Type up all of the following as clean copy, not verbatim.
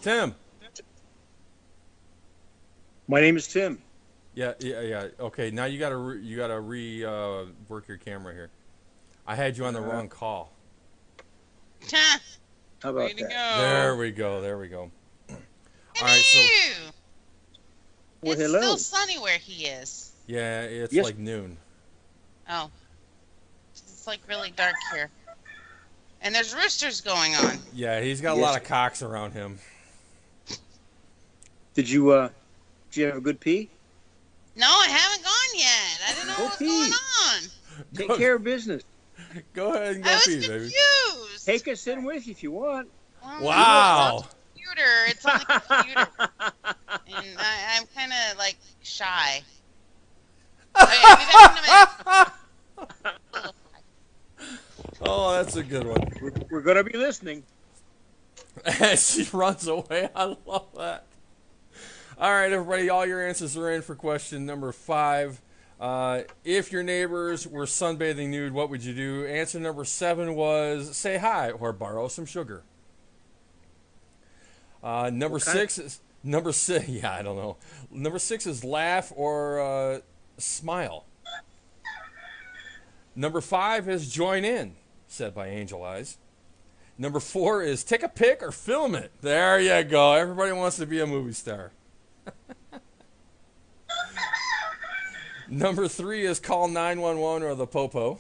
Tim. My name is Tim. Yeah. Okay, now you gotta work your camera here. I had you on the wrong call. How about Way to that? go. There we go. All right, so Hello. Well, It's hello. still sunny where he is. yeah, it's Yes. like noon. Oh. It's like really dark here. And there's roosters going on. Yeah, he's got a Yes. lot of cocks around him. Did you have a good pee? No, I haven't gone yet. I don't know Go what's pee. going on. Take care of business. Go ahead and go I was pee, baby. confused. Take us in with you if you want. Well, Wow. It's on the computer. And I'm kind of like shy. Okay, I'll be back in a minute. Oh, that's a good one. We're going to be listening. And she runs away. I love that. All right, everybody, all your answers are in for question number 5. If your neighbors were sunbathing nude, what would you do? Answer number 7 was say hi or borrow some sugar. Number 6 is yeah, I don't know. Number 6 is laugh or smile. Number 5 is join in, said by Angel Eyes. Number 4 is take a pic or film it. There you go. Everybody wants to be a movie star. Number 3 is call 911 or the popo.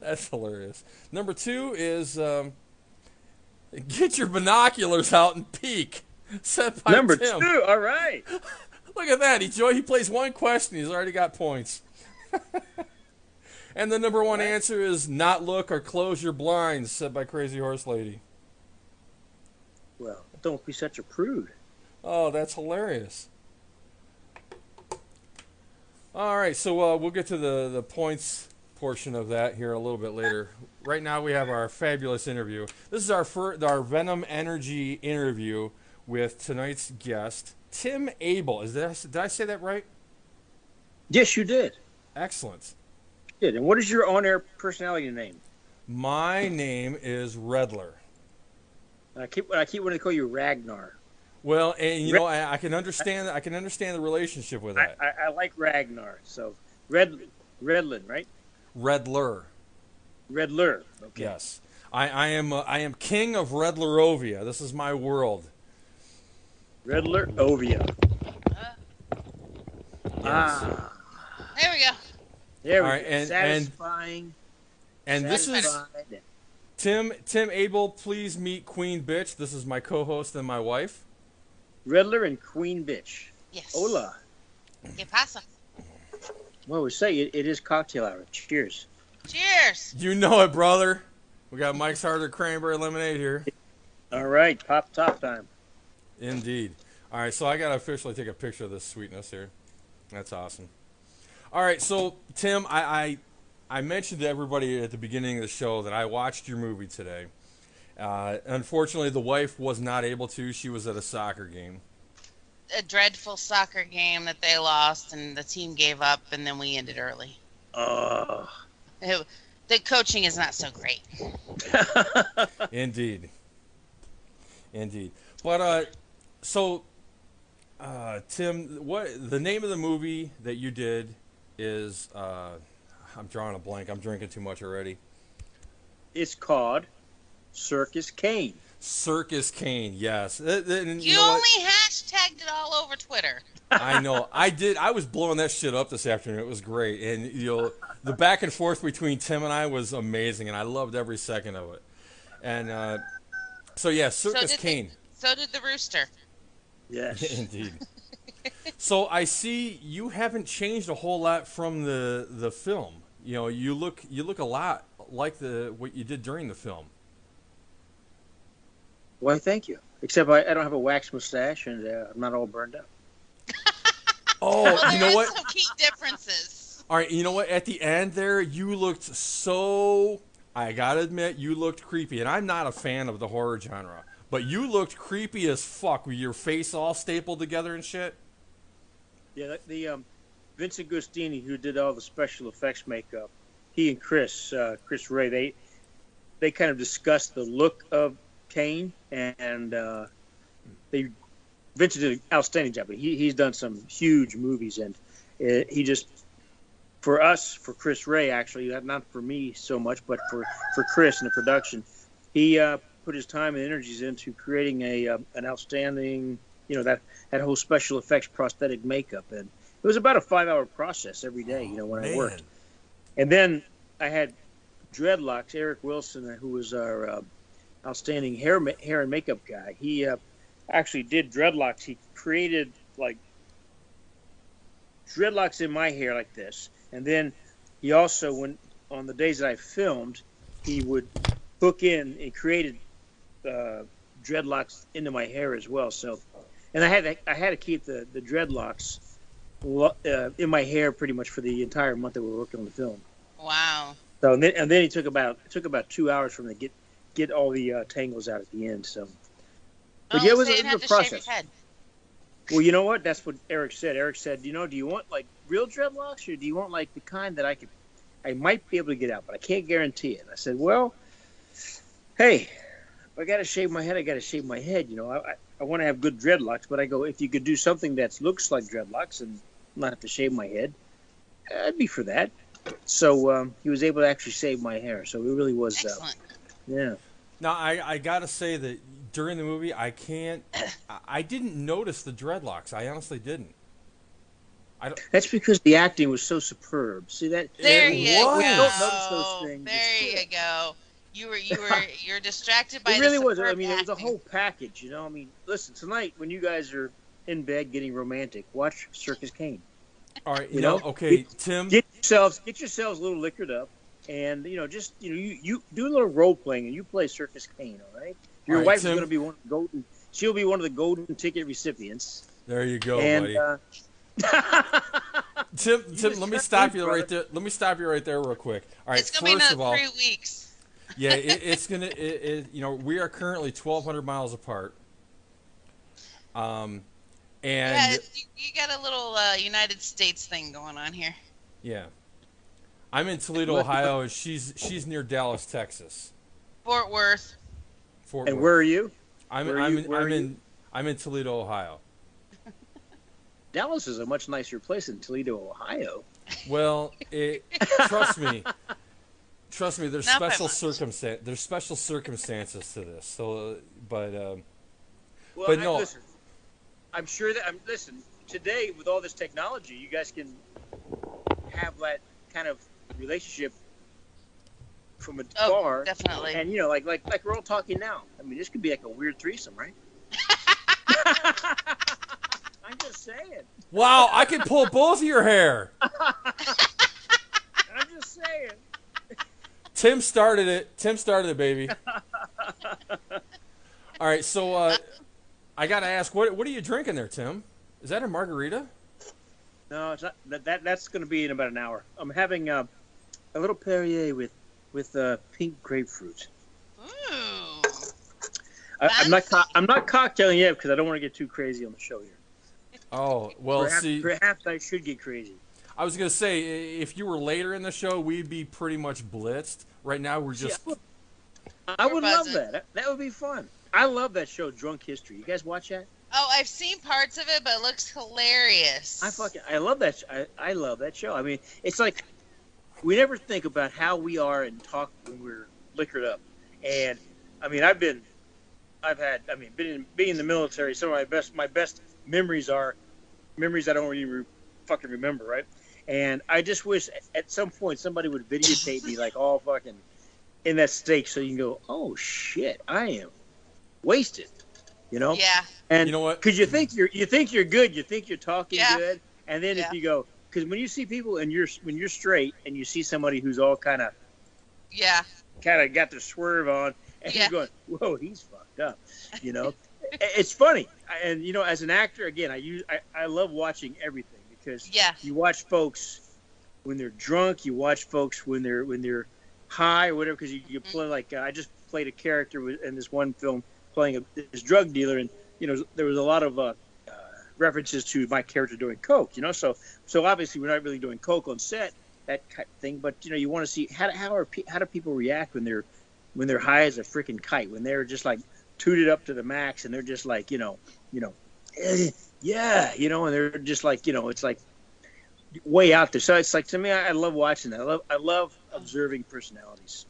That's hilarious. Number 2 is get your binoculars out and peek. Said by Number Tim. 2, all right. Look at that. He plays one question. He's already got points. And the number 1 answer is not look or close your blinds, said by Crazy Horse Lady. Well, don't be such a prude. Oh, that's hilarious. All right, so we'll get to the points portion of that here a little bit later. Right now we have our fabulous interview. This is our Venom Energy interview with tonight's guest, Tim Abell. Did I say that right? Yes, you did. Excellent. You did. And what is your on-air personality name? My name is Redler. I keep wanting to call you Ragnar. Well, and you know, I can understand the relationship with that. I like Ragnar. So Redlin, right? Redler. Redler. Okay. Yes. I am king of Redlerovia. This is my world. Redler Ovia. Yes. There we go. There we All right, go. Satisfying. And this is satisfied. Tim Abell. Please meet Queen Bitch. This is my co-host and my wife. Redler and Queen Bitch. Yes. Hola. ¿Qué pasa? Well, we say it is cocktail hour. Cheers. Cheers. You know it, brother. We got Mike's Harder Cranberry Lemonade here. All right, pop top time. Indeed. All right, so I got to officially take a picture of this sweetness here. That's awesome. All right, so, Tim, I mentioned to everybody at the beginning of the show that I watched your movie today. Unfortunately, the wife was not able to. She was at a soccer game. A dreadful soccer game that they lost, and the team gave up, and then we ended early. The coaching is not so great. Indeed. But Tim, what the name of the movie that you did is? I'm drawing a blank. I'm drinking too much already. It's called Circus Kane. Circus Kane, yes. You know what? only hashtagged it all over Twitter. I know. I did. I was blowing that shit up this afternoon. It was great. And, the back and forth between Tim and I was amazing, and I loved every second of it. And Circus Kane. So did the rooster. Yes. Indeed. So I see you haven't changed a whole lot from the film. You look a lot like what you did during the film. Why, thank you. Except I don't have a wax mustache, and I'm not all burned up. Oh, Well, you know what? Some key differences. All right, you know what? At the end there, you looked so... I gotta admit, you looked creepy. And I'm not a fan of the horror genre. But you looked creepy as fuck with your face all stapled together and shit. Yeah, the Vincent Gustini, who did all the special effects makeup, he and Chris Ray, they kind of discussed the look of Kane, and Vincent did an outstanding job. But he's done some huge movies, and he just, for Chris Ray, actually, not for me so much, but for Chris and the production, he put his time and energies into creating an outstanding, that whole special effects prosthetic makeup. And it was about a 5-hour process every day, when I worked. And then I had dreadlocks, Eric Wilson, who was our outstanding hair and makeup guy. He actually did dreadlocks. He created dreadlocks in my hair like this. And then he also, when on the days that I filmed, he would hook in and created dreadlocks into my hair as well. So, and I had to keep the dreadlocks in my hair pretty much for the entire month that we were working on the film. Wow. So and then it took about 2 hours for me to get all the tangles out at the end. So, but it was a process. Well, you know what? That's what Eric said. Eric said, do you want real dreadlocks, or do you want the kind that I might be able to get out, but I can't guarantee it? And I said, well, hey, if I got to shave my head, I got to shave my head. I want to have good dreadlocks, but I go, if you could do something that looks like dreadlocks and not have to shave my head, I'd be for that. So he was able to actually save my hair. So it really was, excellent. Yeah. Now, I got to say that during the movie, I didn't notice the dreadlocks. I honestly didn't. That's because the acting was so superb. See that? There you go. You don't notice those things. There you go. You're distracted by it really the was. I superb mean, it was a acting. whole package. I mean, listen, tonight when you guys are in bed getting romantic, watch Circus Kane. All right, okay, Tim. Get yourselves a little liquored up, and just you do a little role playing, and you play Circus Kane. All right. Your All right, wife is Tim. going to be one of the golden. She'll be one of the golden ticket recipients. There you go, And buddy. Tim, let me stop you brother. right there. Let me stop you right there real quick. All right, It's gonna be first of another all, 3 weeks. yeah, it's gonna. We are currently 1,200 miles apart. And Yeah, you got a little United States thing going on here. yeah, I'm in Toledo, Ohio, and she's near Dallas, Texas. Fort Worth. Fort And Worth. where are you? I'm in Toledo, Ohio. Dallas is a much nicer place than Toledo, Ohio. Well, trust me. There's Not by special much. There's special circumstances to this. So, Well, but no. Listen, I'm sure that listen, today with all this technology, you guys can have that kind of relationship from a bar. Definitely. And like we're all talking now. I mean, this could be like a weird threesome, right? I'm just saying. Wow, I can pull both of your hair. I'm just saying. Tim started it, baby. All right, so I gotta ask, what are you drinking there, Tim? Is that a margarita? No, it's not. That's going to be in about an hour. I'm having a little Perrier with pink grapefruit. Ooh. I'm not cocktailing yet because I don't want to get too crazy on the show here. Oh, well, Perhaps I should get crazy. I was gonna say, if you were later in the show, we'd be pretty much blitzed. Right now, we're just. Yeah, I would love buzzing. that. That would be fun. I love that show, Drunk History. You guys watch that? Oh, I've seen parts of it, but it looks hilarious. I love that. I love that show. I mean, it's like we never think about how we are and talk when we're liquored up. And I mean, being in the military, some of my best memories are memories I don't really fucking remember, right? And I just wish at some point somebody would videotape me like all fucking in that state, so you can go, oh shit, I am wasted, Yeah. And You know what? Because you think you're good, you think you're talking Yeah. good, and then Yeah. if you go, because when you see people and when you're straight and you see somebody who's all kind of Yeah. got their swerve on, and Yeah. you're going, whoa, he's fucked up, It's funny, and as an actor, again, I love watching everything because Yeah. you watch folks when they're drunk, you watch folks when they're high or whatever, because you play like I just played a character in this one film playing this drug dealer, and there was a lot of references to my character doing coke, so obviously we're not really doing coke on set, that kind of thing, but you want to see how do people react when they're high as a freaking kite, when they're just like tooted up to the max, and they're just like, yeah, and they're just like, it's like way out there. So it's like, to me, I love watching that. I love observing personalities.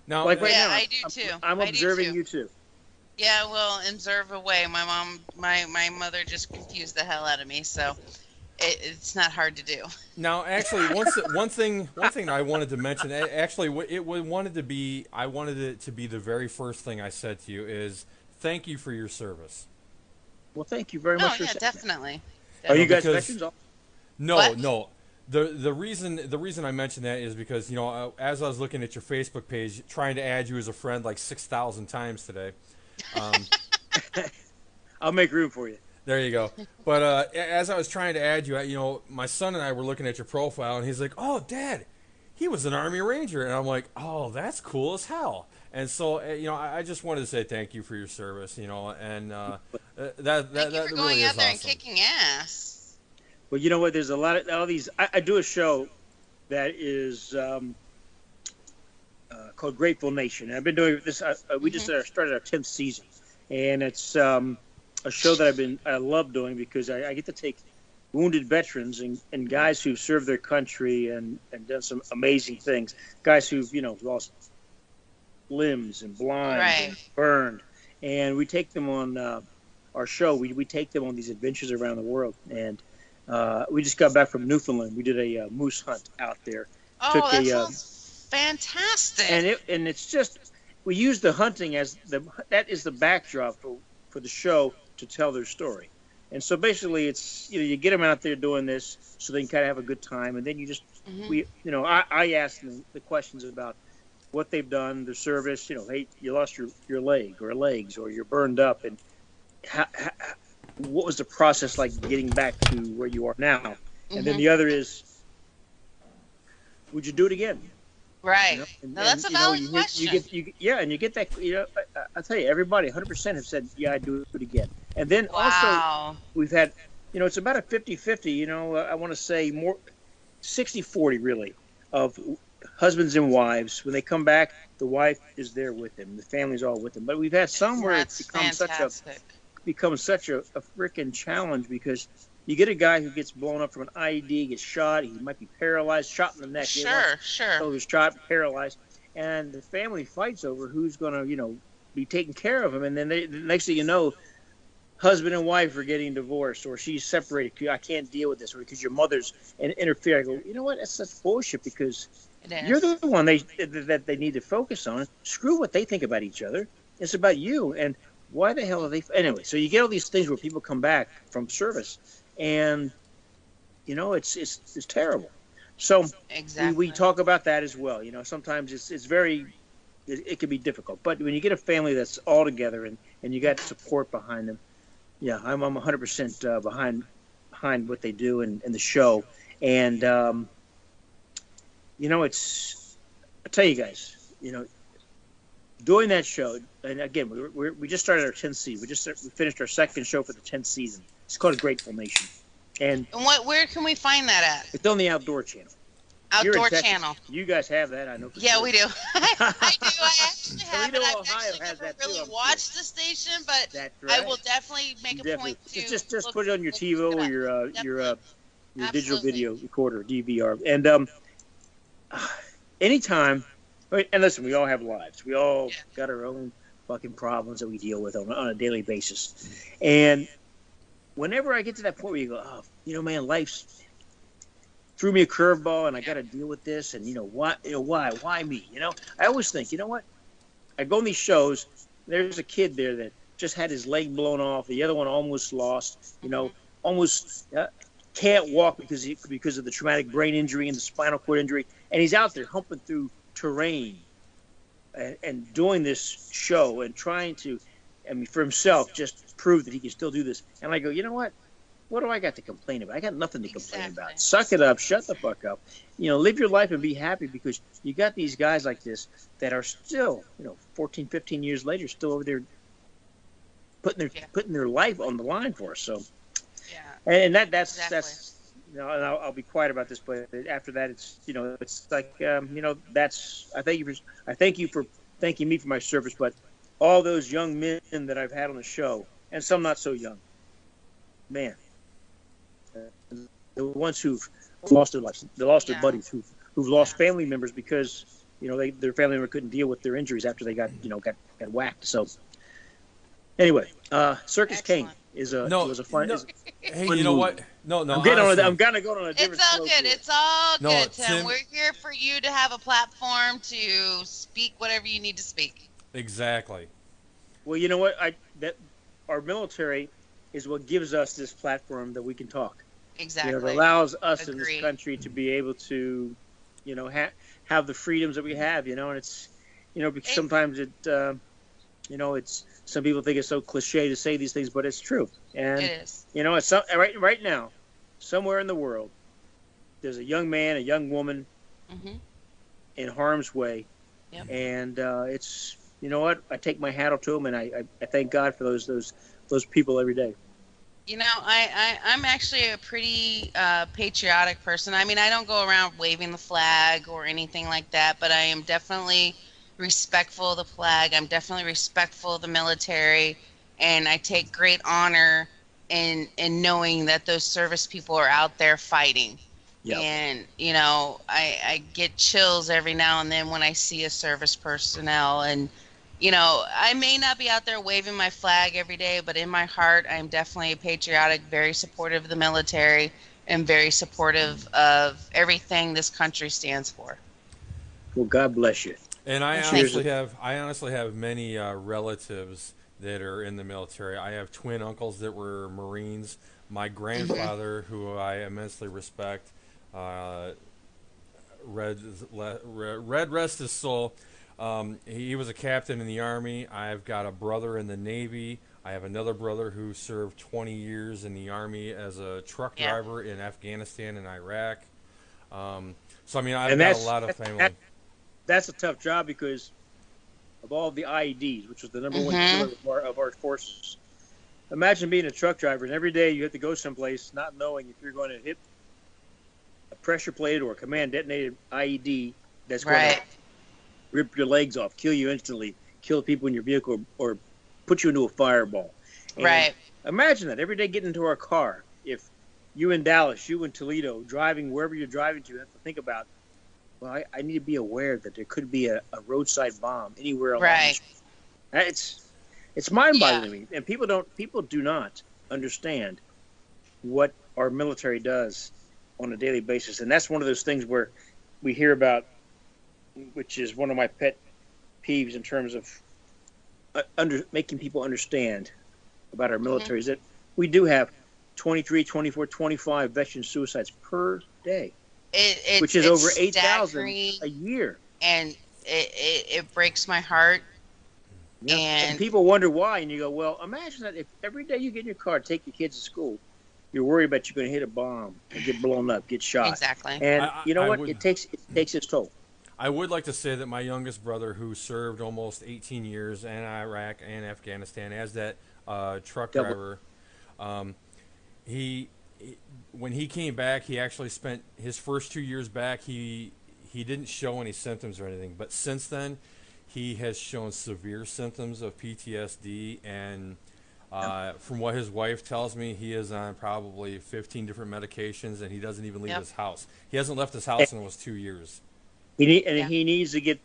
Now, like right now, I do too. I'm observing you too. Yeah, well, observe away. My mother just confused the hell out of me, so it's not hard to do. Now, actually, one thing I wanted to mention, actually, I wanted it to be the very first thing I said to you is thank you for your service. Well, thank you very much. Oh, yeah, definitely. Are you guys veterans? No. The reason I mentioned that is because, as I was looking at your Facebook page, trying to add you as a friend like 6,000 times today. I'll make room for you. There you go. But as I was trying to add you, my son and I were looking at your profile, and he's like, "Oh, Dad, he was an Army Ranger," and I'm like, "Oh, that's cool as hell." And so, I just wanted to say thank you for your service, and that thank you for really going is out there awesome. And kicking ass. Well, you know what? There's a lot of all these. I do a show that is called Grateful Nation. And I've been doing this. We just started our 10th season, and it's a show that I love doing because I get to take wounded veterans and guys who've served their country and done some amazing things. Guys who've lost limbs and blind and burned, and we take them on our show. We take them on these adventures around the world, and we just got back from Newfoundland. We did a moose hunt out there. Oh, that sounds fantastic! And it's just we use the hunting as that is the backdrop for the show to tell their story. And so basically, it's you get them out there doing this so they can kind of have a good time, and then you just I ask them the questions about what they've done, their service. Hey, you lost your leg or legs, or you're burned up, and what was the process like getting back to where you are now? And then the other is, would you do it again? Right. Now that's a valid question. And you get that. I tell you, everybody, 100% have said, yeah, I'd do it again. And then also, we've had, it's about a 50-50. I want to say more 60-40 really of husbands and wives. When they come back, the wife is there with them. The family's all with them. But we've had some where it's become such a freaking challenge because you get a guy who gets blown up from an IED, gets shot. He might be paralyzed, shot in the neck. Sure. So he's shot, paralyzed, and the family fights over who's going to, be taking care of him. And then the next thing you know, husband and wife are getting divorced, or she's separated. I can't deal with this, or because your mother's interfere. I go, you know what? That's such bullshit because you're the one that they need to focus on. Screw what they think about each other. It's about you. And why the hell are they? Anyway, so you get all these things where people come back from service, and it's terrible. So we talk about that as well. Sometimes it's very it can be difficult, but when you get a family that's all together and you got support behind them, yeah, I'm 100% behind what they do and the show, and it's I tell you guys, doing that show, and again, we just started our 10th season. We finished our second show for the 10th season. It's called Grateful Nation. And where can we find that at? It's on the Outdoor Channel. Outdoor Channel. You guys have that, I know. Yeah, we do. I do. I actually have it. I've actually never really watched the station, but right. I will definitely make a point to just put it on your TiVo or your digital video recorder, DVR, and anytime. And listen, we all have lives. We all got our own fucking problems that we deal with on a daily basis. And whenever I get to that point where you go, oh, man, life's threw me a curveball and I got to deal with this. And, why me? I always think, you know what? I go on these shows. There's a kid there that just had his leg blown off. The other one almost lost, almost can't walk because of the traumatic brain injury and the spinal cord injury. And he's out there humping through terrain and doing this show and trying to, for himself, just prove that he can still do this. And I go, you know what? What do I got to complain about? I got nothing to complain about. Suck it up. Shut the fuck up. Live your life and be happy because you got these guys like this that are still, 14, 15 years later, still over there putting their life on the line for us. So, and that's and I'll be quiet about this, but after that, it's it's like that's I thank you for thanking me for my service, but all those young men that I've had on the show, and some not so young, man, the ones who've lost their lives, they lost their buddies, who've lost family members because their family member couldn't deal with their injuries after they got whacked. So anyway, Circus Kane was a fun. Hey, you know what? No. I'm gonna go on a different. It's all good. Here. It's all good, Tim. We're here for you to have a platform to speak whatever you need to speak. Exactly. Well, you know what? Our military is what gives us this platform that we can talk. Exactly. It allows us in this country to be able to, have the freedoms that we have. And it's, because sometimes it's some people think it's so cliche to say these things, but it's true. And it is. It's right now, somewhere in the world, there's a young man, a young woman in harm's way, and it's. You know what? I take my hat off to them, and I thank God for those people every day. I'm actually a pretty patriotic person. I mean, I don't go around waving the flag or anything like that, but I am definitely respectful of the flag. I'm definitely respectful of the military, and I take great honor in knowing that those service people are out there fighting. Yep. And, I get chills every now and then when I see a service personnel, and I may not be out there waving my flag every day, but in my heart, I'm definitely patriotic, very supportive of the military, and very supportive of everything this country stands for. Well, God bless you. And I honestly have many relatives that are in the military. I have twin uncles that were Marines. My grandfather, who I immensely respect, red rest his soul. He was a captain in the Army. I've got a brother in the Navy. I have another brother who served 20 years in the Army as a truck driver in Afghanistan and Iraq. So, I mean, I've got a lot of family. That's a tough job because of all the IEDs, which was the number one killer of our forces. Imagine being a truck driver, and every day you have to go someplace not knowing if you're going to hit a pressure plate or a command detonated IED that's going to rip your legs off, kill you instantly, kill people in your vehicle, or put you into a fireball. And imagine that every day getting into our car. If you in Dallas, you in Toledo, driving wherever you're driving to, you have to think about, well, I need to be aware that there could be a roadside bomb anywhere along the street. It's mind-boggling to me, and people do not understand what our military does on a daily basis, and that's one of those things where we hear about, which is one of my pet peeves in terms of making people understand about our military, is that we do have 23, 24, 25 veteran suicides per day, which is over 8,000 a year. And it breaks my heart. Yeah. And people wonder why, and you go, well, imagine that if every day you get in your car, take your kids to school, you're worried about you're going to hit a bomb and get blown up, get shot. Exactly. And you know what? It takes its toll. I would like to say that my youngest brother, who served almost 18 years in Iraq and Afghanistan as that truck driver, when he came back, he actually spent his first 2 years back. He didn't show any symptoms or anything, but since then, he has shown severe symptoms of PTSD, and from what his wife tells me, he is on probably 15 different medications, and he doesn't even leave his house. He hasn't left his house in almost 2 years. He needs to get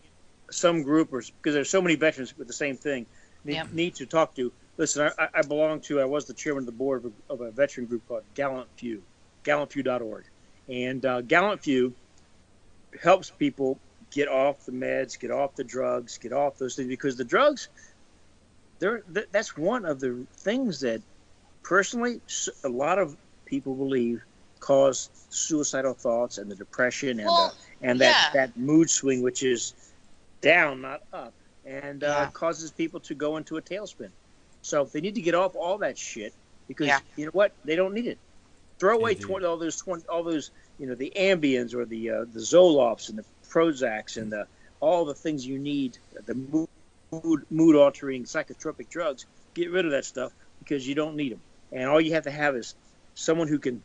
some group, because there's so many veterans with the same thing, need to talk to. Listen, I was the chairman of the board of a veteran group called Gallant Few, gallantfew.org. And Gallant Few helps people get off the meds, get off the drugs, get off those things, because the drugs, that's one of the things that, personally, a lot of people believe cause suicidal thoughts and the depression and that mood swing, which is down, not up, and causes people to go into a tailspin. So they need to get off all that shit, because you know what? They don't need it. Throw away all those the Ambiens or the Zolofts and the Prozacs and all the things you need, the mood altering psychotropic drugs. Get rid of that stuff, because you don't need them. And all you have to have is someone who can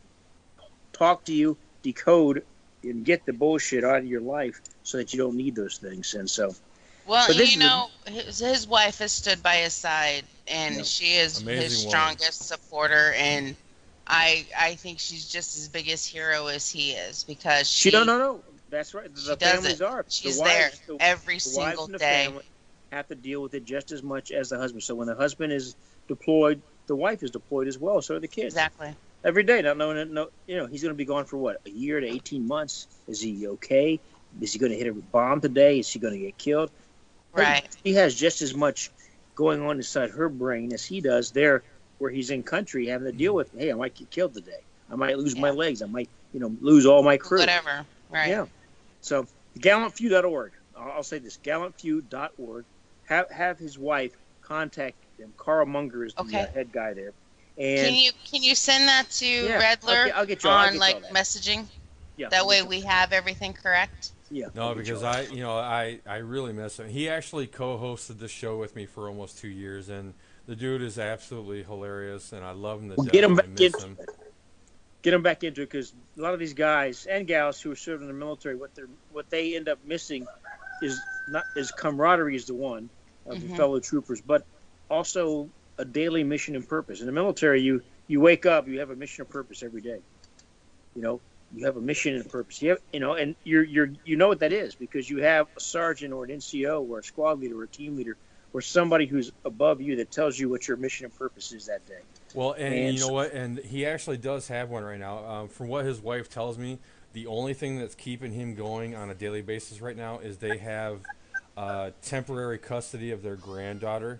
talk to you, decode, and get the bullshit out of your life, so that you don't need those things. And so, Well, his wife has stood by his side, and she is his strongest supporter, and I think she's just as big a hero as he is, because she no. That's right. The families are. She's there every single day. Family have to deal with it just as much as the husband. So when the husband is deployed, the wife is deployed as well. So are the kids. Exactly. Every day, not knowing it. He's going to be gone for what, a year to 18 months. Is he okay? Is he going to hit a bomb today? Is he going to get killed? Right. He has just as much going on inside her brain as he does there, where he's in country having to deal with, hey, I might get killed today. I might lose my legs. I might, lose all my crew. Whatever. Right. Yeah. So gallantfew.org. I'll say this: gallantfew.org. Have his wife contact him. Carl Munger is the head guy there. And can you send that to Redler I'll get you on messaging? Yeah. That way we have everything correct. Yeah. No, because I really miss him. He actually co-hosted the show with me for almost 2 years, and the dude is absolutely hilarious, and I love him to death. Get him back into it. Get them back into it, because a lot of these guys and gals who are serving in the military, what they end up missing is camaraderie is the one of the fellow troopers, but also a daily mission and purpose. In the military, you wake up, you have a mission and purpose every day. You have a mission and a purpose. You have, and you know what that is, because you have a sergeant or an NCO or a squad leader or a team leader or somebody who's above you that tells you what your mission and purpose is that day. Well, and you know what? And he actually does have one right now. From what his wife tells me, the only thing that's keeping him going on a daily basis right now is they have temporary custody of their granddaughter.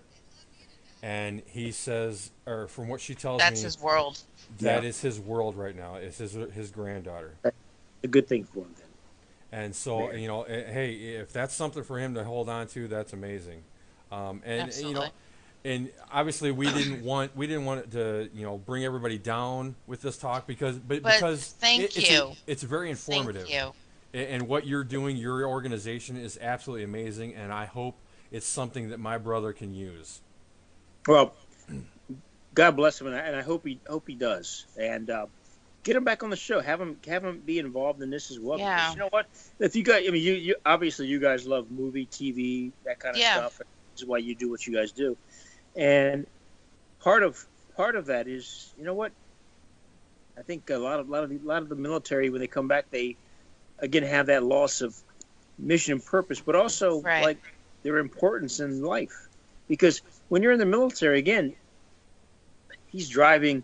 And he says, or from what she tells me, that's his world. That is his world right now. It's his granddaughter. That's a good thing for him then. And so, hey, if that's something for him to hold on to, that's amazing. Absolutely. And obviously we didn't want it to bring everybody down with this talk because it's very informative. Thank you. And what you're doing, your organization is absolutely amazing, and I hope it's something that my brother can use. Well, God bless him, and I hope he does. And get him back on the show. Have him be involved in this as well. Yeah. Because you know what? If you guys, you obviously you guys love movie, TV, that kind of stuff. This is why you do what you guys do. And part of that is, you know what? I think a lot of the military, when they come back, they again have that loss of mission and purpose, but also like their importance in life. Because when you're in the military, again, he's driving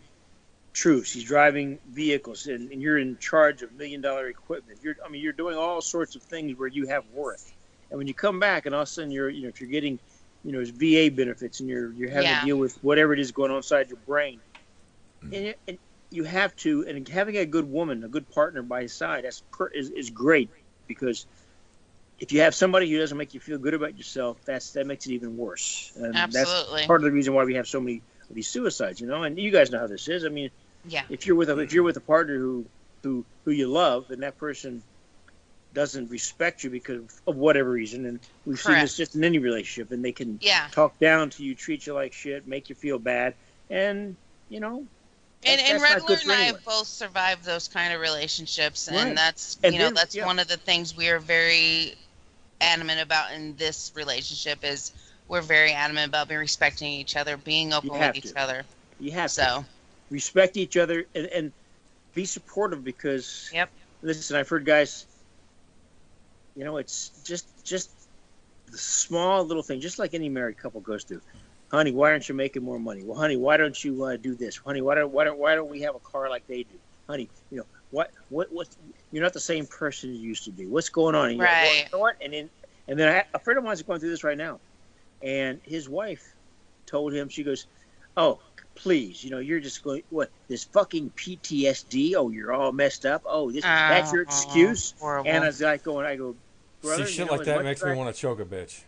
troops, he's driving vehicles, and you're in charge of $1 million equipment. You're doing all sorts of things where you have worth. And when you come back, and all of a sudden if you're getting VA benefits, and you're having to deal with whatever it is going on inside your brain, and you have to, and having a good woman, a good partner by his side, is great, because if you have somebody who doesn't make you feel good about yourself, that makes it even worse. And absolutely. That's part of the reason why we have so many of these suicides. And you guys know how this is. I mean, if you're with a partner who you love, and that person doesn't respect you because of whatever reason, and we've seen this just in any relationship, and they can talk down to you, treat you like shit, make you feel bad, and And Redler and I have both survived those kind of relationships, and that's that's one of the things we are very adamant about in this relationship. Is we're very adamant about respecting each other, being open with each other. You have to respect each other and be supportive, because listen, I've heard guys, it's just the small little thing, just like any married couple goes through. Honey, why aren't you making more money? Well, honey, why don't you do this? Honey, why don't we have a car like they do? Honey, what you're not the same person you used to be. What's going on? And right. You know what? And then a friend of mine's going through this right now, and his wife told him, she goes, "Oh, please, you're just going this fucking PTSD. Oh, you're all messed up. Oh, that's your excuse." Horrible. And I was like I go, brother, see, shit like that makes me want to choke a bitch.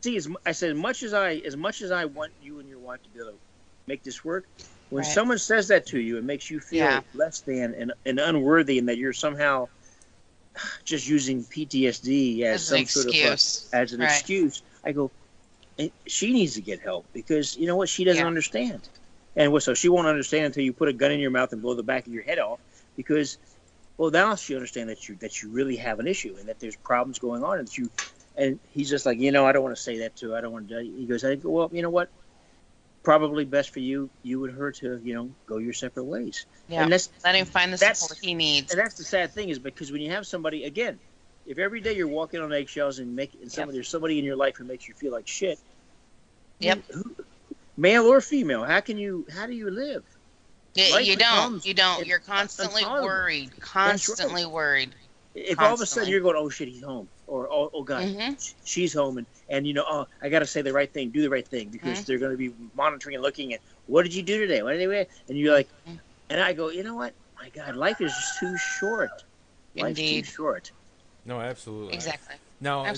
See, I said, as much as I want you and your wife to be able to make this work, when someone says that to you, it makes you feel less than and unworthy, and that you're somehow just using PTSD as some sort of as an excuse. I go, she needs to get help, because you know what, she doesn't understand, and so she won't understand until you put a gun in your mouth and blow the back of your head off, because now she understands that you really have an issue, and that there's problems going on, and that And he's just like, I don't want to say that to her. I don't want to. He goes, well, you know what? Probably best for you and her to, go your separate ways. Yeah, and let him find the support he needs. And that's the sad thing is because when you have somebody, again, if every day you're walking on eggshells and there's somebody in your life who makes you feel like shit. Yep. Male or female, how do you live? You don't. You're constantly worried. Constantly worried. If all of a sudden you're going, oh shit, he's home, or oh god, she's home, and I got to say the right thing, do the right thing, because they're going to be monitoring and looking at what did you do today, and you're like, and I go, you know what, my god, life is just too short. Life's too short. No, absolutely. Exactly. Now,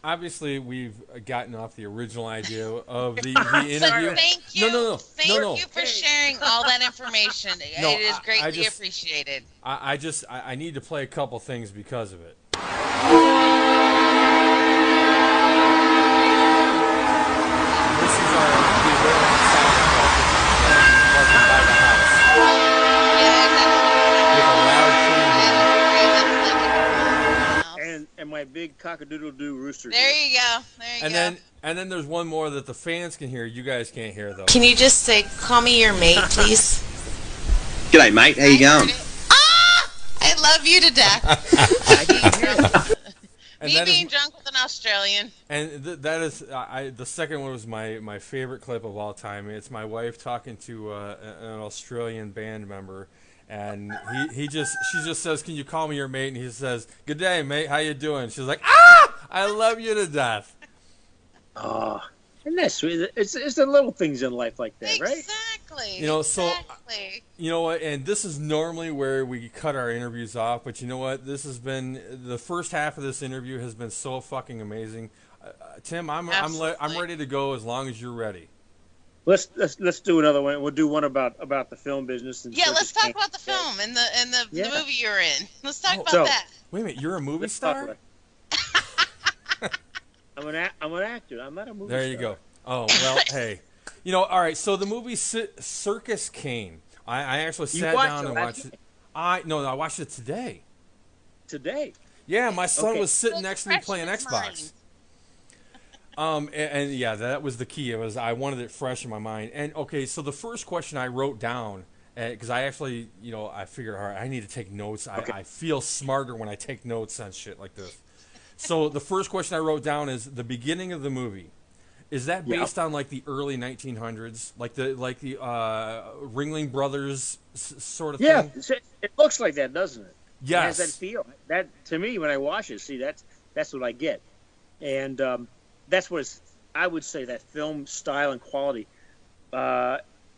obviously, we've gotten off the original idea of the interview. Thank you. No. Thank you for sharing all that information. It is greatly appreciated. I need to play a couple things because of it. This is the original sound effect by the house. And my big cock-a-doodle-doo rooster. There you go. And then there's one more that the fans can hear. You guys can't hear though. Can you just say, "Call me your mate, please"? G'day, mate. How you going? I love you to death. Me being drunk with an Australian. And that is the second one was my favorite clip of all time. It's my wife talking to an Australian band member. And she just says, "Can you call me your mate?" And he says, "Good day, mate. How you doing?" She's like, I love you to death." Oh, and that's sweet. It's the little things in life like that, right? Exactly. You know what? And this is normally where we cut our interviews off, but you know what? This has been the first half of this interview has been so fucking amazing. Tim, I'm ready to go as long as you're ready. Let's do another one. We'll do one about the film business. And let's talk about the film and the movie you're in. Let's talk about that. Wait a minute, you're a movie star? I'm an actor. I'm not a movie star. There you go. Oh well, hey, all right. So the movie Circus Kane. I actually sat down and watched it. I watched it today. Today. Yeah, my son was sitting next to me playing Xbox. And yeah, that was the key. I wanted it fresh in my mind. And okay, so the first question I wrote down, because I actually, I figured, all right, I need to take notes. I feel smarter when I take notes on shit like this. So the first question I wrote down is the beginning of the movie. Is that based on like the early 1900s, like the Ringling Brothers sort of thing? Yeah, it looks like that, doesn't it? Yes. It has that feel. That to me, when I watch it, see that's what I get, and that's what I would say that film style and quality.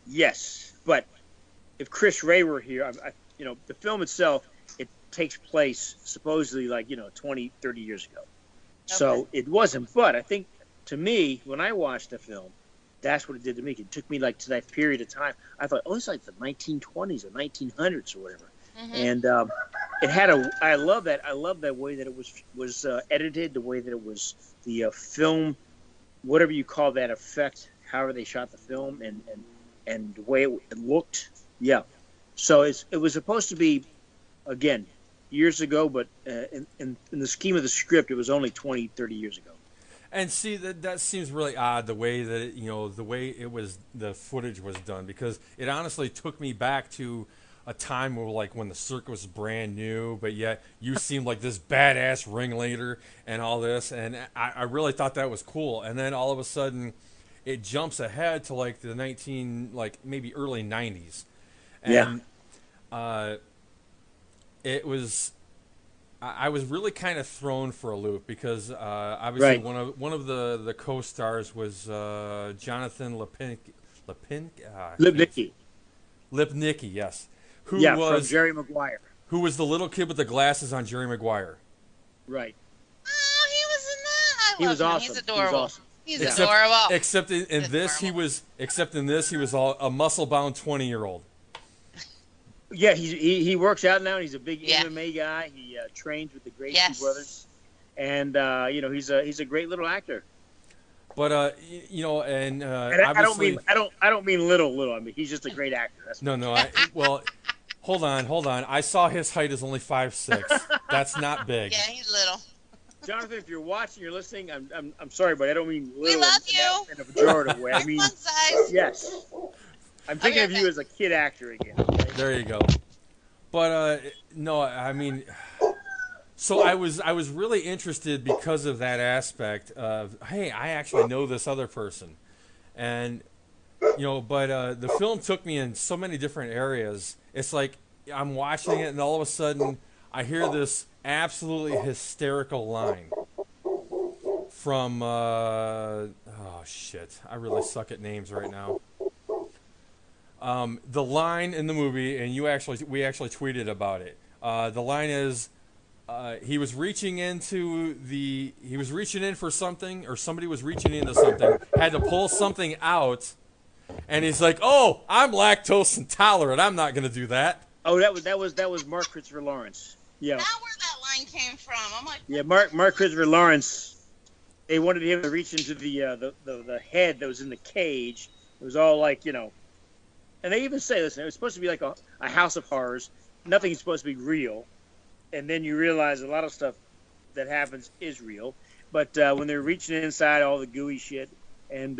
Yes, but if Chris Ray were here, the film itself, it takes place supposedly 20, 30 years ago. Okay. So it wasn't, but I think to me, when I watched the film, that's what it did to me. It took me to that period of time. I thought, it's like the 1920s or 1900s or whatever. Mm-hmm. And it had I love that. I love that way that it was edited, the way that it was the film, whatever you call that effect, however they shot the film, and the way it looked. Yeah. So it was supposed to be, again, years ago, but in the scheme of the script, it was only 20, 30 years ago. And see, that seems really odd, the way that the way the footage was done, because it honestly took me back to a time where when the circus was brand new, but yet you seemed like this badass ringleader and all this, and I really thought that was cool. And then all of a sudden, it jumps ahead to the maybe early 90s, and it was. I was really kind of thrown for a loop because obviously one of the co-stars was Jonathan Lipnicki, yes. Who was from Jerry Maguire. Who was the little kid with the glasses on Jerry Maguire? Right. Oh, he was in that. I love him. Awesome. He's adorable. He's adorable. adorable. Except in this, he was a muscle-bound 20-year-old. Yeah, he works out now. And he's a big MMA guy. He trains with the Gracie brothers, and he's a great little actor. But and I don't mean little. I mean he's just a great actor. That's well, hold on. I saw his height is only 5'6". That's not big. Yeah, he's little. Jonathan, if you're watching, you're listening. I'm sorry, but I don't mean we love you in a pejorative way. I mean, yes. I'm thinking of you as a kid actor again. Okay? There you go. But no, I mean, so I was really interested because of that aspect of, hey, I actually know this other person, and but the film took me in so many different areas. It's like I'm watching it, and all of a sudden I hear this absolutely hysterical line from oh shit, I really suck at names right now. The line in the movie, and we actually tweeted about it. The line is, he was reaching in for something, or somebody was reaching into something, had to pull something out, and he's like, "Oh, I'm lactose intolerant. I'm not going to do that." Oh, that was Mark Christopher Lawrence. Yeah. Now where that line came from? I'm like, yeah, Mark Christopher Lawrence. They wanted him to reach into the head that was in the cage. It was all like, and they even say, listen, it was supposed to be like a house of horrors. Nothing's supposed to be real. And then you realize a lot of stuff that happens is real. But when they're reaching inside all the gooey shit, and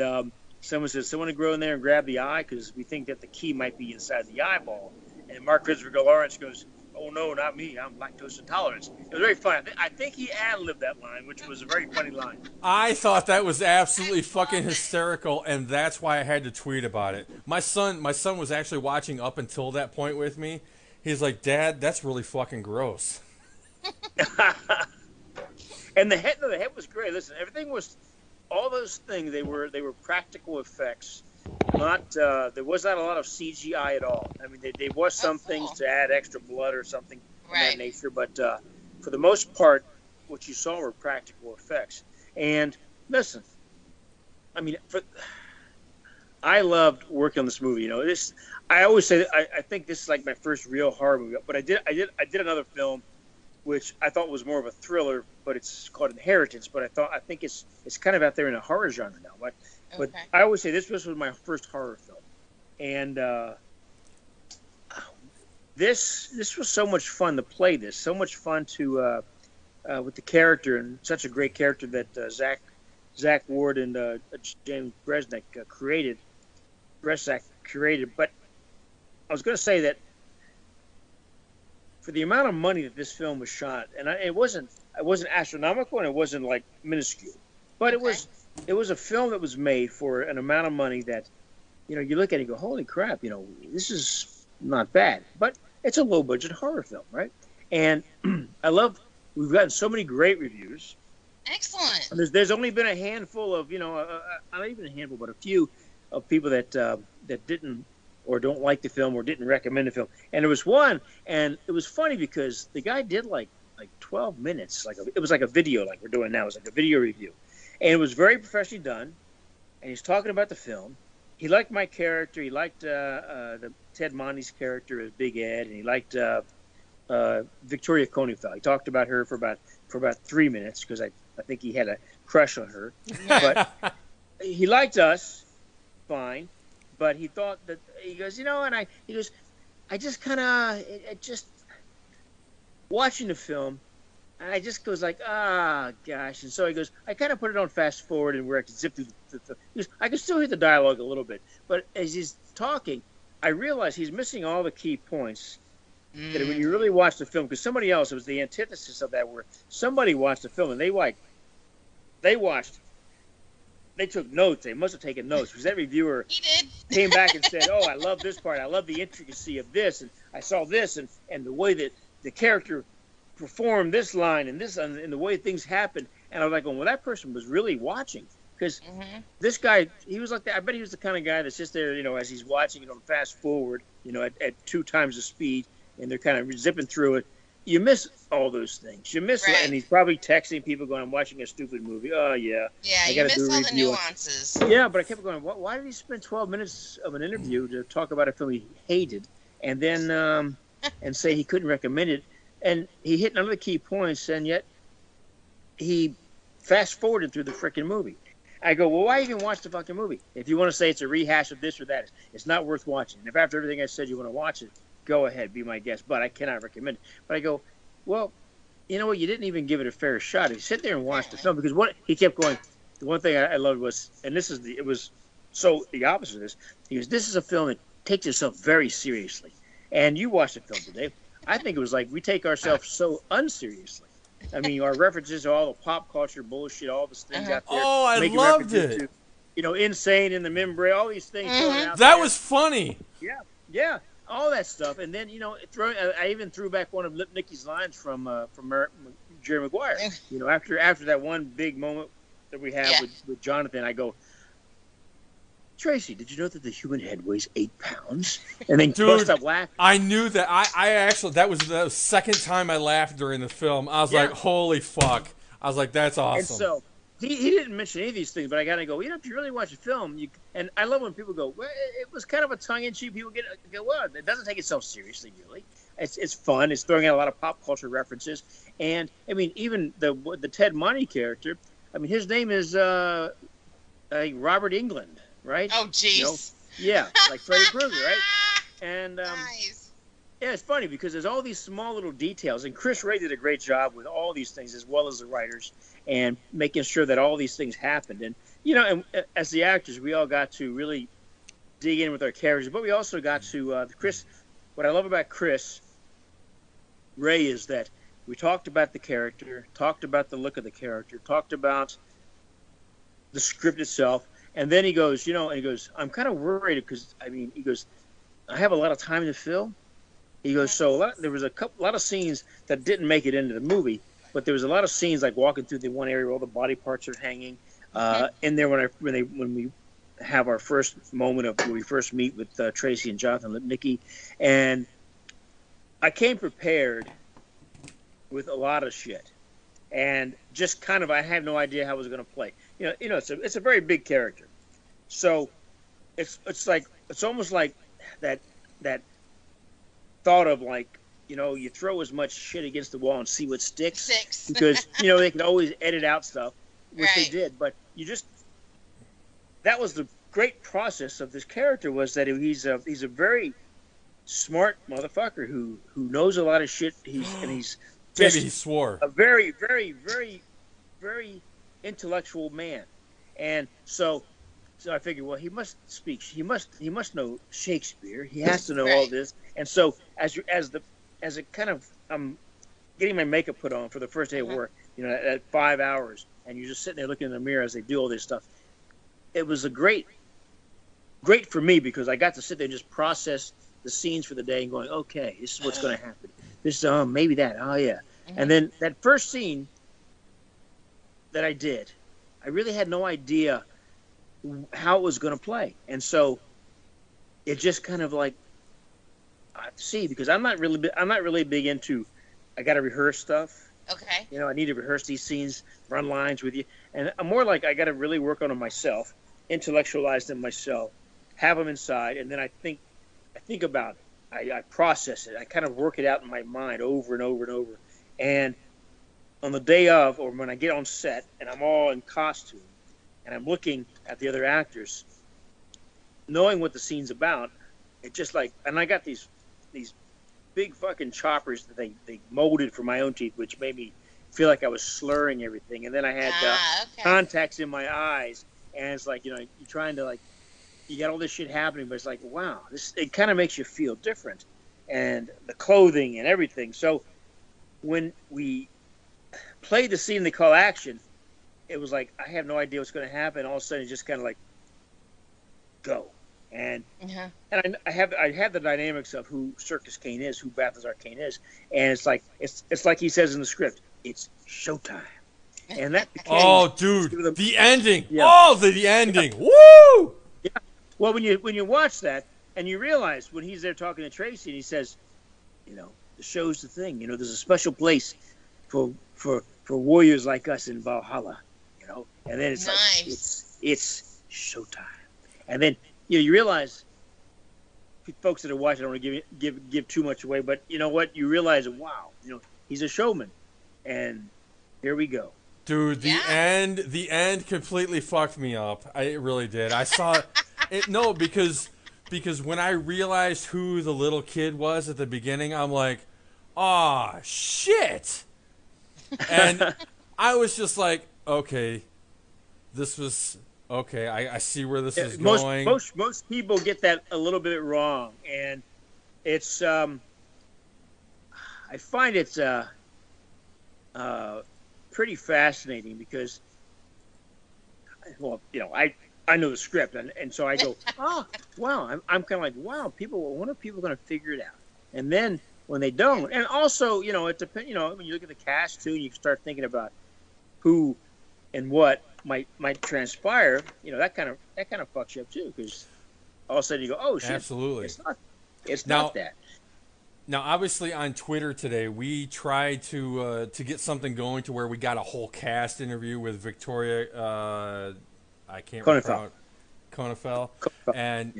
someone says, someone to go in there and grab the eye because we think that the key might be inside the eyeball. And Mark Christopher Lawrence goes, "Oh, no, not me. I'm lactose intolerant." It was very funny. I think he ad-libbed that line, which was a very funny line. I thought that was absolutely fucking hysterical, and that's why I had to tweet about it. My son was actually watching up until that point with me. He's like, "Dad, that's really fucking gross." And the head was great. Listen, everything was, all those things, they were practical effects. There was not a lot of CGI at all. I mean, there was some things to add extra blood or something of that nature, but for the most part, what you saw were practical effects. And listen, I mean, I loved working on this movie. I always say that I think this is like my first real horror movie. But I did another film, which I thought was more of a thriller, but it's called Inheritance. But I think it's kind of out there in a horror genre now. But I always say this was my first horror film, and this was so much fun to play. This so much fun to with the character, and such a great character that Zach Ward and James Bresnik created. But I was going to say that for the amount of money that this film was shot, and it wasn't astronomical, and it wasn't like minuscule, but it was a film that was made for an amount of money that, you look at it and go, holy crap, this is not bad. But it's a low-budget horror film, right? And we've gotten so many great reviews. Excellent. And there's only been a handful of, not even a handful, but a few of people that didn't or don't like the film or didn't recommend the film. And there was one, and it was funny because the guy did like 12 minutes. It was like a video like we're doing now. It was like a video review. And it was very professionally done, and he's talking about the film. He liked my character. He liked the Ted Monty's character as Big Ed, and he liked Victoria Konefeld. He talked about her for about 3 minutes because I think he had a crush on her. But he liked us, fine. But he thought that he goes, I just kind of just watching the film. And I just goes like, gosh. And so he goes, I kind of put it on fast forward and where I could zip through he goes, I can still hear the dialogue a little bit. But as he's talking, I realize he's missing all the key points that when you really watch the film, because somebody else, it was the antithesis of that, where somebody watched the film and they took notes. They must have taken notes because that reviewer came back and said, I love this part. I love the intricacy of this. And I saw this and the way that the character perform this line and this and the way things happen. And I was like, well, that person was really watching, because this guy, he was like that. I bet he was the kind of guy that's just there, as he's watching it on fast forward, at 2 times the speed, and they're kind of zipping through it. You miss all those things. You miss, and he's probably texting people going, I'm watching a stupid movie. Oh, yeah. Yeah, you miss all the nuances. Yeah, but I kept going, why did he spend 12 minutes of an interview to talk about a film he hated and then and say he couldn't recommend it? And he hit none of the key points, and yet he fast-forwarded through the freaking movie. I go, well, why even watch the fucking movie? If you want to say it's a rehash of this or that, it's not worth watching. And if after everything I said you want to watch it, go ahead, be my guest. But I cannot recommend it. But I go, well, you know what? You didn't even give it a fair shot. He sit there and watched the film because what he kept going. The one thing I loved was, and this is it was so the opposite of this. He goes, "This is a film that takes itself very seriously." And you watched the film today. I think it was like we take ourselves so unseriously. I mean, our references to all the pop culture bullshit, all these things out there. Oh, I loved it. To, you know, Insane in the Membrane, all these things. Out that there. was funny. Yeah, all that stuff. And then, you know, I even threw back one of Lipnicki's lines from Jerry Maguire. You know, after that one big moment that we have with Jonathan, I go, Tracy, did you know that the human head weighs 8 pounds? And then bust up laughing. I knew that. I actually, that was the second time I laughed during the film. I was like, holy fuck. I was like, that's awesome. And so he didn't mention any of these things, but I got to go, you know, if you really watch the film, and I love when people go, well, it was kind of a tongue-in-cheek. People go, well, it doesn't take itself seriously, really. It's fun. It's throwing out a lot of pop culture references. And, I mean, even the Ted Monty character, I mean, his name is Robert Englund. Right? Oh, jeez. You know? Yeah, like Freddy Krueger, right? And nice. Yeah, it's funny because there's all these small little details, and Chris Ray did a great job with all these things as well as the writers, and making sure that all these things happened. And you know, and as the actors, we all got to really dig in with our characters, but we also got to Chris. What I love about Chris Ray is that we talked about the character, talked about the look of the character, talked about the script itself. And then he goes, you know, and he goes, I'm kind of worried because, I mean, he goes, I have a lot of time to fill. He goes, so there was a lot of scenes that didn't make it into the movie, but there was a lot of scenes like walking through the one area where all the body parts are hanging. In there when we have our first moment of when we first meet with Tracy and Jonathan Lipnicki, and I came prepared with a lot of shit, and just kind of I had no idea how I was going to play. You know, it's a very big character, so it's almost like that thought of like, you know, you throw as much shit against the wall and see what sticks. Because you know they can always edit out stuff, which they did, but that was the great process of this character was that he's a very smart motherfucker who knows a lot of shit. He's maybe he swore a very very very very intellectual man, and so I figured, well, he must speak. He must know Shakespeare. He has to know all this. And so as it kind of I'm getting my makeup put on for the first day of work, you know, at 5 hours, and you're just sitting there looking in the mirror as they do all this stuff. It was a great for me because I got to sit there and just process the scenes for the day and going, okay, this is what's going to happen. This maybe that. Oh yeah, and then that first scene that I did, I really had no idea how it was going to play, and so it just kind of like I have to see because I'm not really big into I got to rehearse stuff. Okay. You know, I need to rehearse these scenes, run lines with you, and I'm more like I got to really work on them myself, intellectualize them myself, have them inside, and then I think about it. I process it. I kind of work it out in my mind over and over and over, and on the day of, or when I get on set and I'm all in costume and I'm looking at the other actors, knowing what the scene's about, it just like, and I got these big fucking choppers that they molded for my own teeth, which made me feel like I was slurring everything. And then I had contacts in my eyes, and it's like, you know, you're trying to like, you got all this shit happening, but it's like, wow, it kind of makes you feel different, and the clothing and everything. So when we played the scene they call action, it was like I have no idea what's going to happen. All of a sudden, it's just kind of like go, and and I have the dynamics of who Circus Kane is, who Balthazar Kane is, and it's like he says in the script, it's showtime, and that became the ending, the ending, yeah. Woo! Yeah, well, when you watch that and you realize when he's there talking to Tracy and he says, you know, the show's the thing, you know, there's a special place for warriors like us in Valhalla, you know, and then it's like it's showtime, and then you realize, folks that are watching, I don't want to give too much away, but you know what, you realize, wow, you know, he's a showman, and here we go, dude. The end completely fucked me up. It really did. I saw it. No, because when I realized who the little kid was at the beginning, I'm like, oh shit. And I was just like, okay, this was okay. I see where this is going. Most people get that a little bit wrong, and it's I find it's pretty fascinating because, well, I know the script, and so I go, oh wow, I'm kind of like, wow, when are people going to figure it out? And then when they don't, and also it depends. When you look at the cast too, you start thinking about who and what might transpire. That kind of fucks you up too, because all of a sudden you go, oh shit, absolutely, it's not that. Now, obviously, on Twitter today, we tried to get something going to where we got a whole cast interview with Victoria. I can't remember Konefel, and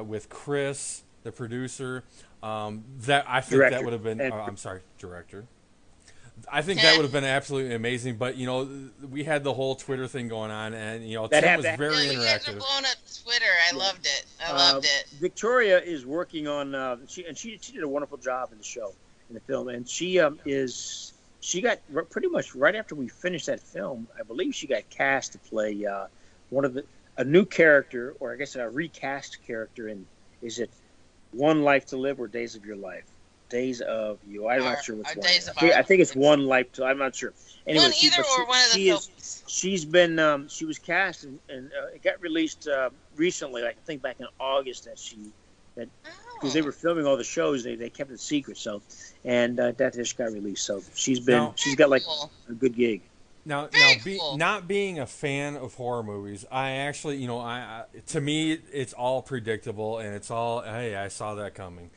with Chris, the producer. That I think director. That would have been. I'm sorry, director. I think that would have been absolutely amazing. But we had the whole Twitter thing going on, and Tim was very interactive. You guys are blowing up Twitter. I loved it. I loved it. Victoria is working on she did a wonderful job in the show, in the film, and she got pretty much right after we finished that film. I believe she got cast to play a new character, or I guess a recast character in, is it One Life to Live or Days of Your Life? Days of You. I'm not sure which one. I think it's One Life to. I'm not sure. Anyway, one of the films. She was cast and it got released recently. I think back in August because they were filming all the shows, they kept it secret. So, and that just got released. So she's got like a good gig. Now, not being a fan of horror movies, I actually, to me, it's all predictable and it's all, hey, I saw that coming.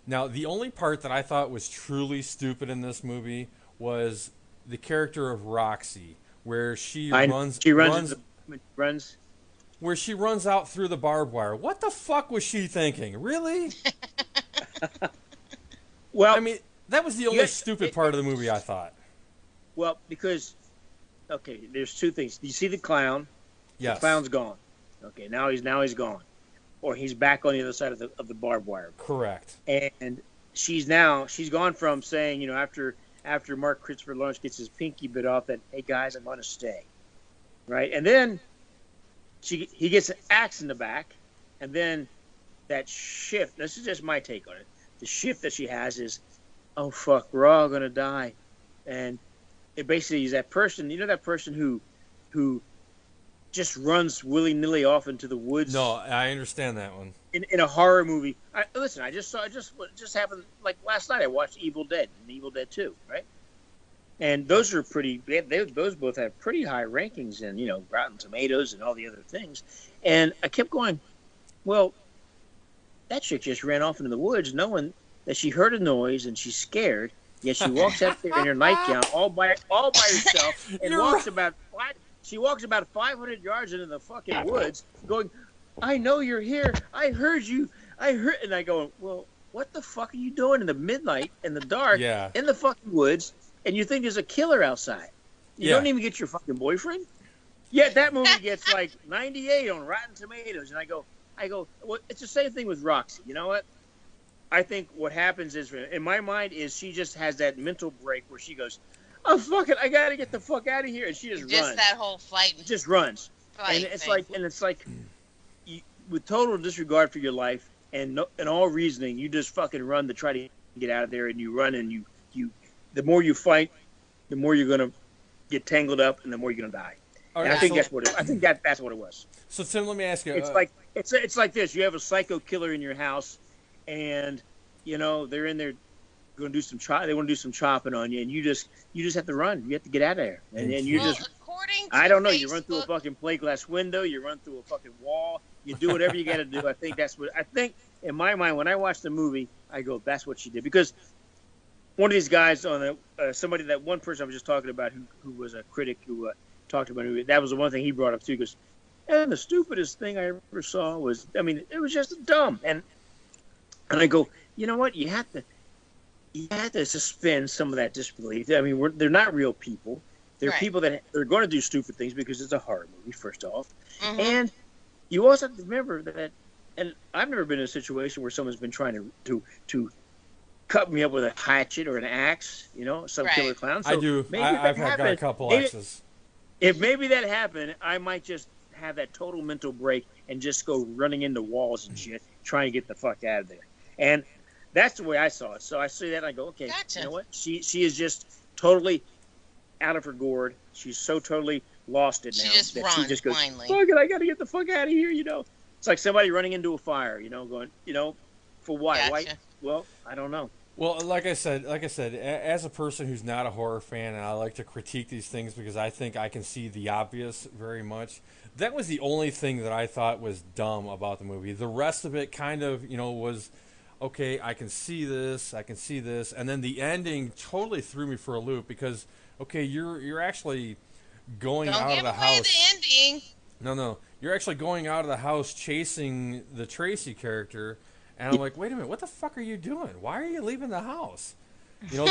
Now, the only part that I thought was truly stupid in this movie was the character of Roxy, where she runs out through the barbed wire. What the fuck was she thinking? Really? Well, I mean, that was the only stupid part of the movie, I thought. Well, because there's two things. You see the clown? Yes. The clown's gone. Okay, now he's gone. Or he's back on the other side of the barbed wire. Correct. And she's gone from saying, after Mark Christopher Lawrence gets his pinky bit off, that, hey guys, I'm gonna stay. Right? And then he gets an axe in the back, and then that shift, this is just my take on it. The shift that she has is, oh fuck, we're all gonna die. And it basically is that person, that person who just runs willy-nilly off into the woods. No, I understand that one. In a horror movie. Listen, just happened, like last night I watched Evil Dead and Evil Dead 2, right? And those are those both have pretty high rankings in, Rotten Tomatoes and all the other things. And I kept going, well, that chick just ran off into the woods knowing that she heard a noise and she's scared. Yet she walks out there in her nightgown all by herself and She walks about 500 yards into the fucking woods going, I know you're here. I heard you. And I go, well, what the fuck are you doing in the midnight, in the dark, in the fucking woods, and you think there's a killer outside? You don't even get your fucking boyfriend? Yet that movie gets like 98 on Rotten Tomatoes. And I go, well, it's the same thing with Roxy. You know what? I think what happens is, in my mind, is she just has that mental break where she goes, oh fuck it, I gotta get the fuck out of here, and she just runs. That whole flight. Just runs, and it's like, with total disregard for your life and all reasoning, you just fucking run to try to get out of there, and you run, and you the more you fight, the more you're gonna get tangled up, and the more you're gonna die. And I think that's what it was. So Tim, let me ask you. It's like this: you have a psycho killer in your house, and they're in there. Going to do some they want to do some chopping on you, and you just have to run. You have to get out of there, and you I don't know. You run through a fucking plate glass window. You run through a fucking wall. You do whatever you got to do. I think in my mind when I watch the movie, I go, that's what she did, because one of these guys on one person I was just talking about who was a critic who talked about it. That was the one thing he brought up too. Because and the stupidest thing I ever saw was, it was just dumb, and I go, you know what, you have to suspend some of that disbelief. They're not real people. They're people that are going to do stupid things because it's a horror movie, first off. Mm-hmm. And you also have to remember that, and I've never been in a situation where someone's been trying to cut me up with a hatchet or an axe, some killer clown. So I do. I've got a couple axes. If maybe that happened, I might just have that total mental break and just go running into walls and shit, trying to get the fuck out of there. And that's the way I saw it. So I see that and I go, okay, gotcha. You know what? She is just totally out of her gourd. She's so totally lost it now. She just goes, blindly. Fuck it, I got to get the fuck out of here, It's like somebody running into a fire, going, for what? Gotcha. Why? Well, I don't know. Well, like I said, as a person who's not a horror fan, and I like to critique these things because I think I can see the obvious very much. That was the only thing that I thought was dumb about the movie. The rest of it kind of, was okay. I can see this, and then the ending totally threw me for a loop because, okay, you're actually going out of the house. Don't give away the ending. No, you're actually going out of the house chasing the Tracy character. And I'm like, wait a minute, what the fuck are you doing? Why are you leaving the house? The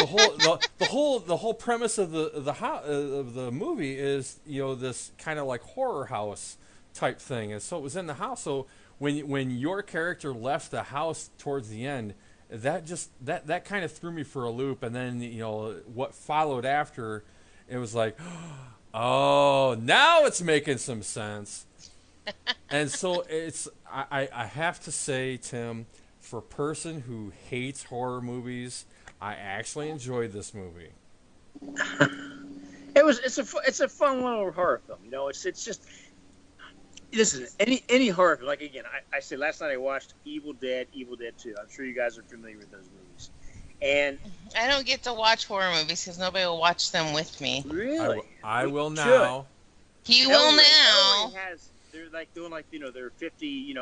whole premise of the movie is this kind of like horror house type thing, and so it was in the house. So when your character left the house towards the end, that kind of threw me for a loop. And then what followed after, it was like, oh, now it's making some sense. And so I have to say, Tim, for a person who hates horror movies, I actually enjoyed this movie. It's a fun little horror film, It's just, listen, any horror film. Like again, I said last night I watched Evil Dead 2. I'm sure you guys are familiar with those movies. And I don't get to watch horror movies because nobody will watch them with me. Really? I will now. He will now. They're like doing there are 50,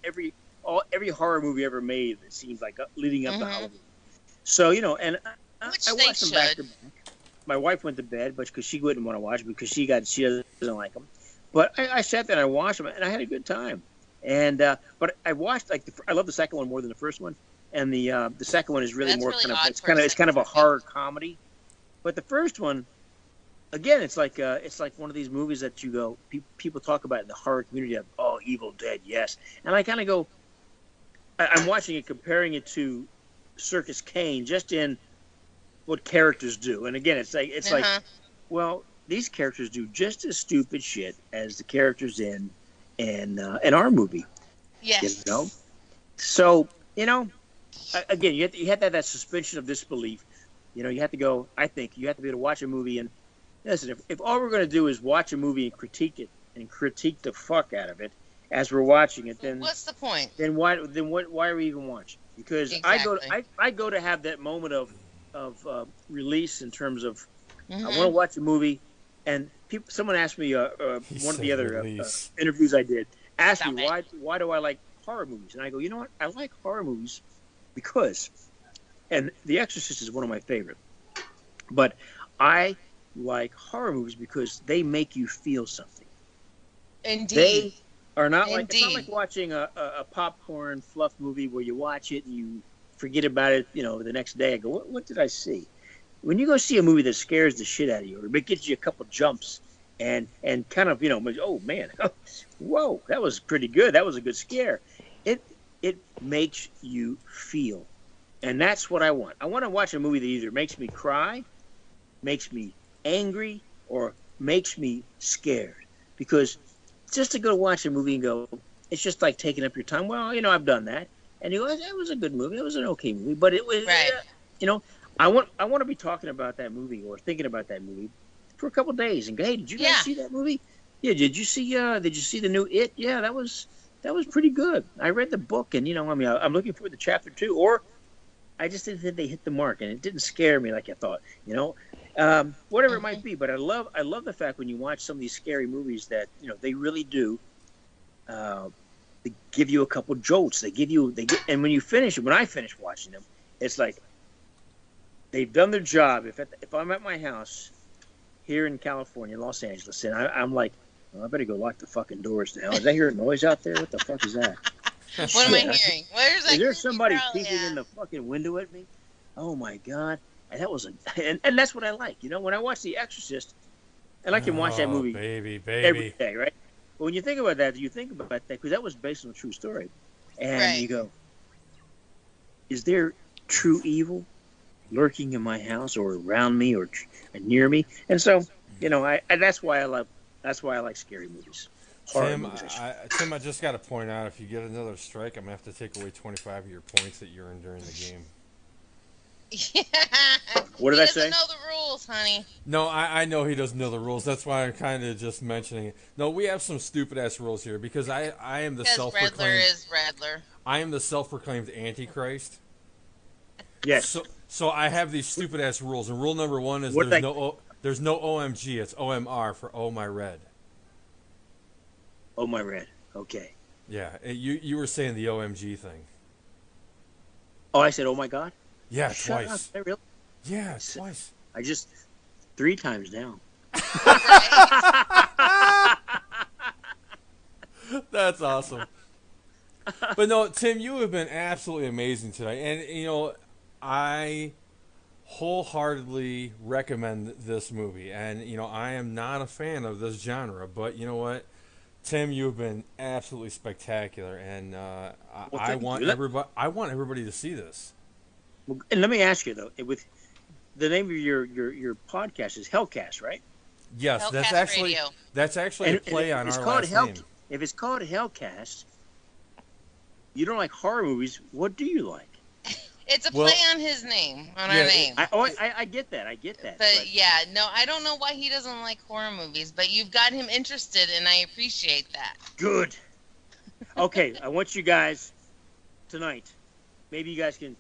every horror movie ever made. It seems like leading up to Halloween. So and I watched them back to back. My wife went to bed, but because she wouldn't want to watch because she doesn't like them. But I sat there and I watched them and I had a good time. And but I watched I love the second one more than the first one. And the second one is really more it's kind of a horror comedy. But the first one, again, it's like one of these movies that you go, people talk about in the horror community of, oh, Evil Dead, yes. And I kind of go, I'm watching it, comparing it to Circus Kane, just in what characters do. And again, it's like, well, these characters do just as stupid shit as the characters in our movie. Yes. So, again, you have to have that suspension of disbelief. You have to go, I think, you have to be able to watch a movie and, listen, if all we're going to do is watch a movie and critique it and critique the fuck out of it as we're watching it, then what's the point? Then why are we even watching? Because exactly. I go to have that moment of release in terms of I want to watch a movie, and someone asked me one of the other interviews I did asked me why do I like horror movies, and I go, you know what, I like horror movies because, and The Exorcist is one of my favorite, but I like horror movies because they make you feel something. Indeed. They are not like, it's not like watching a popcorn fluff movie where you watch it and you forget about it, the next day. I go, what did I see? When you go see a movie that scares the shit out of you, or it gets you a couple jumps and kind of, oh man, whoa, that was pretty good. That was a good scare. It makes you feel. And that's what I want. I want to watch a movie that either makes me cry, makes me angry, or makes me scared. Because just to go watch a movie and go, it's just like taking up your time. Well, I've done that. And you go, that was a good movie. It was an okay movie. But it was, I want to be talking about that movie or thinking about that movie for a couple of days and go, hey, did you guys see that movie? Yeah, did you see the new It? Yeah, that was pretty good. I read the book and I'm looking forward to chapter 2, or I just didn't think they hit the mark and it didn't scare me like I thought, whatever it might be. But I love the fact when you watch some of these scary movies that, they really do, they give you a couple jolts. And when I finish watching them, it's like, they've done their job. If I'm at my house here in California, Los Angeles, and I'm like, I better go lock the fucking doors now. Is I hear a noise out there? What the fuck is that? What am I hearing? Where's that? Is there somebody peeking in the fucking window at me? Oh my god! And that was and that's what I like. When I watch The Exorcist, and I can watch that movie every day, right? But when you think about that, because that was based on a true story, and you go, is there true evil lurking in my house or around me or near me. And so, that's why I like scary movies. Tim, I just got to point out, if you get another strike, I'm going to have to take away 25 of your points that you earned during the game. Yeah. What did I say? He doesn't know the rules, honey. No, I know he doesn't know the rules. That's why I'm kind of just mentioning it. No, we have some stupid-ass rules here because I am the self-proclaimed... Riddler is Riddler. I am the self-proclaimed Antichrist. Yes. So I have these stupid-ass rules, and rule number 1 is there's no OMG. It's OMR for Oh My Red. Oh My Red. Okay. Yeah, you were saying the OMG thing. Oh, I said, oh my God? Yeah, Shut twice. Up. Really? Yeah, twice. I just 3 times down. That's awesome. But no, Tim, you have been absolutely amazing tonight. And, I wholeheartedly recommend this movie. And, I am not a fan of this genre. But you know what? Tim, you have been absolutely spectacular. And I want everybody to see this. Well, and let me ask you, though, with the name of your podcast is Hellcast, right? Yes, Hellcast that's actually a play on our last name. If it's called Hellcast, you don't like horror movies. What do you like? It's a play on his name, on our name. I get that. But yeah, no, I don't know why he doesn't like horror movies, but you've got him interested, and I appreciate that. Good. Okay, I want you guys tonight. Maybe you guys can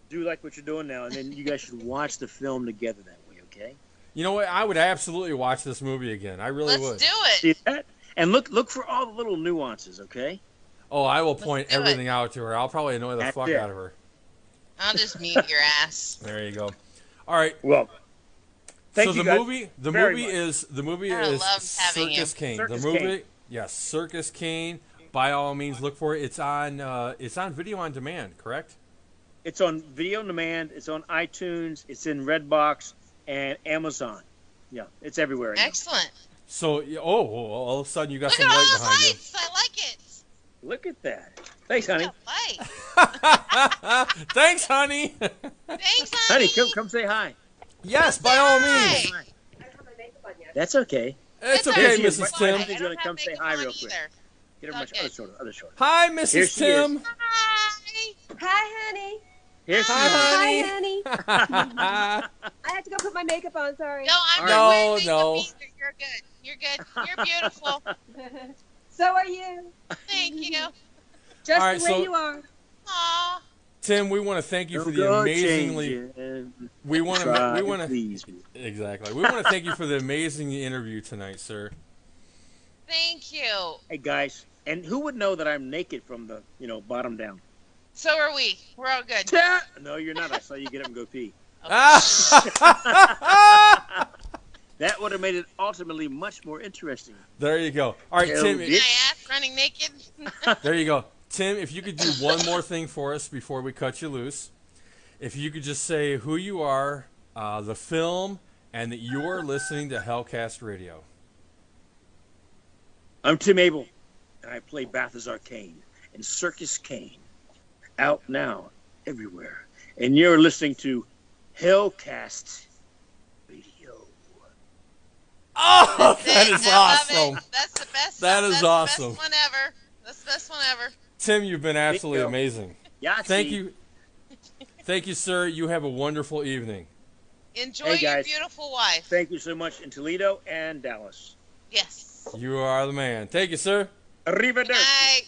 do like what you're doing now, and then you guys should watch the film together that way, okay? You know what? I would absolutely watch this movie again. I really would. Let's do it. See that? And look for all the little nuances, okay? Oh, I will point everything out to her. I'll probably annoy the fuck out of her. I'll just mute your ass. There you go. All right. Well, thank you. So the movie is Circus Kane. Yes, Circus Kane. By all means, look for it. It's on video on demand, correct? It's on video on demand. It's on iTunes. It's in Redbox and Amazon. Yeah, it's everywhere. Excellent. So, all of a sudden you got some light behind you. I like it. Look at that. Thanks, honey. Thanks, honey. Thanks, honey. Honey, come say hi. Yes, by all means. Hi. That's okay. It's okay, Mrs. Tim. She's going to come say hi real quick. Get her much other shoulder. Hi, Mrs. Tim. Hi. Hi, honey. Here she is. Hi, honey. I have to go put my makeup on. Sorry. No, I'm no. You're good. You're good. You're beautiful. So are you. Thank you. Just the way you are. Aw. Tim, we want to thank you for the amazingly. We want to please me. Exactly. We want to thank you for the amazing interview tonight, sir. Thank you. Hey guys, and who would know that I'm naked from the bottom down? So are we. We're all good. No, you're not. I saw you get up and go pee. That would have made it ultimately much more interesting. There you go. All right, Tim. My ass running naked. There you go. Tim, if you could do one more thing for us before we cut you loose. If you could just say who you are, the film, and that you're listening to Hellcast Radio. I'm Tim Abell, and I play Balthazar Kane in Circus Kane. Out now, everywhere. And you're listening to Hellcast Radio. Oh, that is awesome. That's the best. That is awesome. That's the best one ever. That's the best one ever. Tim, you've been absolutely amazing. Thank you. Thank you, sir. You have a wonderful evening. Enjoy your beautiful wife. Thank you so much in Toledo and Dallas. Yes. You are the man. Thank you, sir. Arrivederci. Good night.